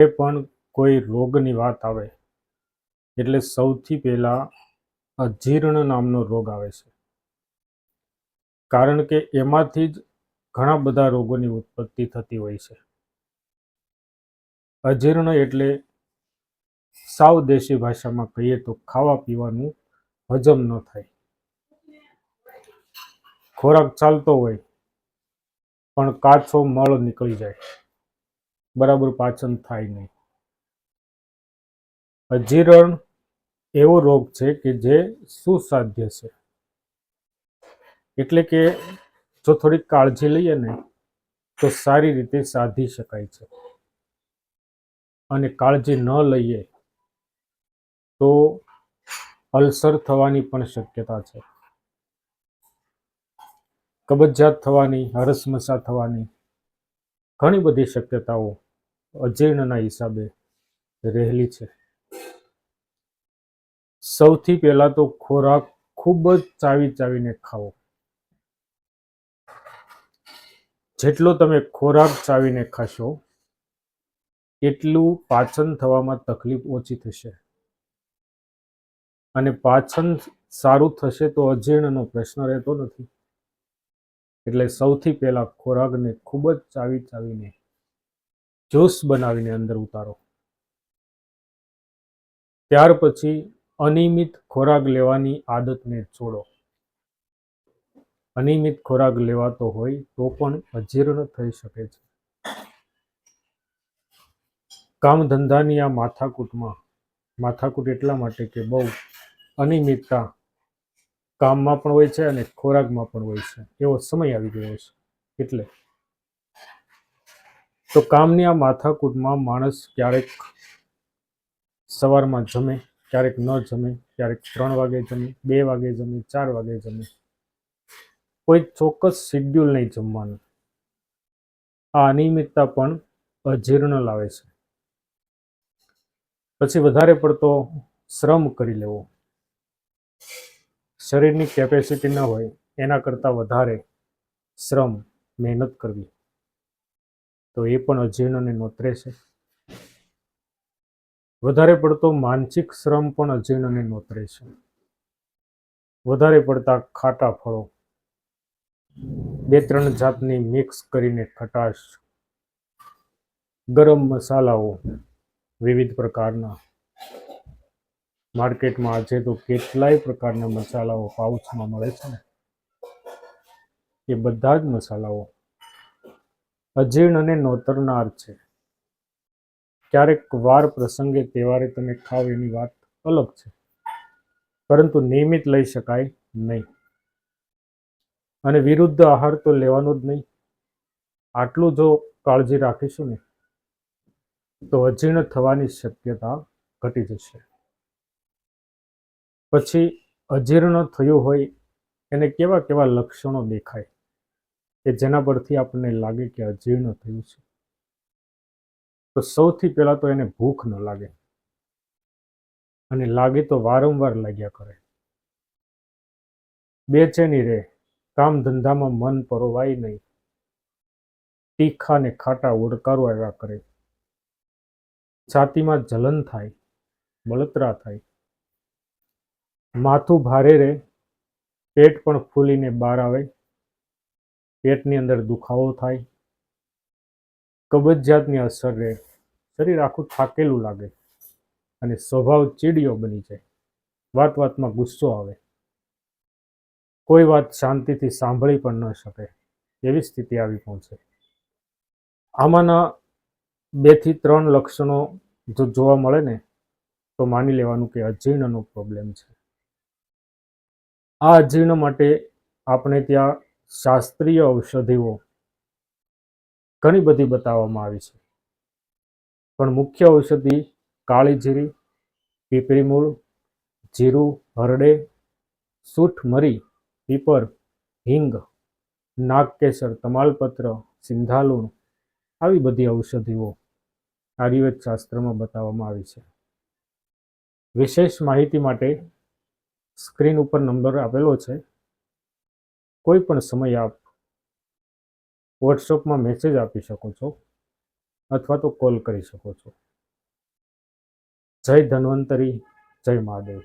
એ પણ કોઈ રોગની વાત આવે એટલે સૌથી પહેલા અજીર્ણ નામનો રોગ આવે છે. કારણ કે એમાંથી જ ઘણા બધા રોગોની ઉત્પત્તિ થતી હોય છે. અજીર્ણ એટલે સાવ દેશી ભાષામાં કહીએ તો ખાવા પીવાનું હજમ ન થાય. ખોરાક ચાલતો હોય પણ કાચો મળ નીકળી જાય, બરાબર પાચન થાય નહીં. અજીર્ણ એવો રોગ છે કે જે સુસાધ્ય છે, એટલે કે જો થોડીક કાળજી લઈએ ને તો સારી રીતે સાધી શકાય છે, અને કાળજી ન લઈએ તો અલ્સર થવાની પણ શક્યતા છે. કબજિયાત થવાની, હરસમસા થવાની ઘણી બધી શક્યતાઓ અજીર્ણના હિસાબે રહેલી છે. સૌથી પહેલા તો ખોરાક ખૂબ જ ચાવી ચાવીને ખાવો. જેટલો તમે ખોરાક ચાવીને ખાશો એટલું પાચન થવામાં તકલીફ ઓછી થશે, અને પાચન સારું થશે તો અજીર્ણનો પ્રશ્ન રહેતો નથી. એટલે સૌથી પહેલા ખોરાકને ખૂબ જ ચાવી ચાવીને જ્યુસ બનાવીને અંદર ઉતારો. ત્યાર પછી અનિયમિત ખોરાક લેવાની આદતને છોડો. અનિયમિત ખોરાક લેવાતો હોય તો પણ અજીર્ણ થઈ શકે છે. કામ ધંધાની આ માથાકૂટ એટલા માટે કે બહુ અનિયમિતતા કામમાં પણ હોય છે અને ખોરાકમાં પણ હોય છે. એવો સમય આવી ગયો છે. એટલે તો કામની આ માથાકૂટમાં માણસ ક્યારેક સવારમાં જમે, ક્યારેક ન જમે, ક્યારેક 3 વાગે જમે, 2 વાગે જમે, 4 વાગે જમે. કોઈ ચોક્કસ શેડ્યુલ નહીં જમવાનું. આ અનિયમિતતા પણ અજીર્ણ લાવે છે. પછી વધારે પડતો શ્રમ કરી લેવો. શરીરની કેપેસિટી ન હોય એના કરતાં વધારે શ્રમ, મહેનત કરવી, તો એ પણ અજીર્ણને નોતરે છે. વધારે પડતો માનસિક શ્રમ પણ અજીર્ણને નોતરે છે. વધારે પડતા ખાટા ફળો, 2-3 જાતની મિક્સ કરીને ખટાશ, ગરમ મસાલાઓ વિવિધ પ્રકારના, માર્કેટમાં આજે તો કેટલાય પ્રકારના મસાલાઓ પાઉચમાં મળે છે ને, એ બધા જ મસાલાઓ અજીર્ણને નોતરનાર છે. ક્યારેક વાર પ્રસંગે તહેવારે તમે ખાવ એની વાત અલગ છે, પરંતુ નિયમિત લઈ શકાય નહીં. અને વિરુદ્ધ આહાર તો લેવાનો જ નહીં. આટલું જો કાળજી રાખીશું ને તો અજીર્ણ થવાની શક્યતા ઘટી જશે. પછી અજીર્ણ થયું હોય એને કેવા કેવા લક્ષણો દેખાય કે જેના પરથી આપણને લાગે કે અજીર્ણ થયું છે? તો સૌથી પહેલા તો એને ભૂખ ન લાગે, અને લાગે તો વારંવાર લાગ્યા કરે. બેચેની રહે, કામ ધંધામાં મન પરોવાય નહીં, તીખા ને ખાટા ઓડકારો આવ્યા કરે, છાતીમાં જલન થાય, બળતરા થાય, માથું ભારે રહે, પેટ પણ ફૂલીને બહાર આવે, પેટની અંદર દુખાવો થાય, કબજિયાતની અસર રહે, શરીર આખું થાકેલું લાગે, અને સ્વભાવ ચીડિયો બની જાય, વાત વાતમાં ગુસ્સો આવે, કોઈ વાત શાંતિથી સાંભળી પણ ન શકે એવી સ્થિતિ આવી પહોંચે. આમાંના 2 થી 3 લક્ષણો જો જોવા મળે ને તો માની લેવાનું કે અજીર્ણનો પ્રોબ્લેમ છે. આ અજીર્ણ માટે આપણે ત્યાં શાસ્ત્રીય ઔષધિઓ ઘણી બધી બતાવવામાં આવી છે, પણ મુખ્ય ઔષધિ કાળી જીરી, પીપળી મૂળ, જીરું, હરડે, સૂંઠ મરી, પીપર, હિંગ, નાગકેસર, તમાલપત્ર, સિંધાલુણ, આવી બધી ઔષધિઓ આયુર્વેદ શાસ્ત્રમાં બતાવવામાં આવી છે. વિશેષ માહિતી માટે સ્ક્રીન ઉપર નંબર આપેલો છે. કોઈ પણ સમય આપ વોટ્સઅપમાં મેસેજ આપી શકો છો અથવા તો કોલ કરી શકો છો. જય ધન્વંતરી, જય મહાદેવ.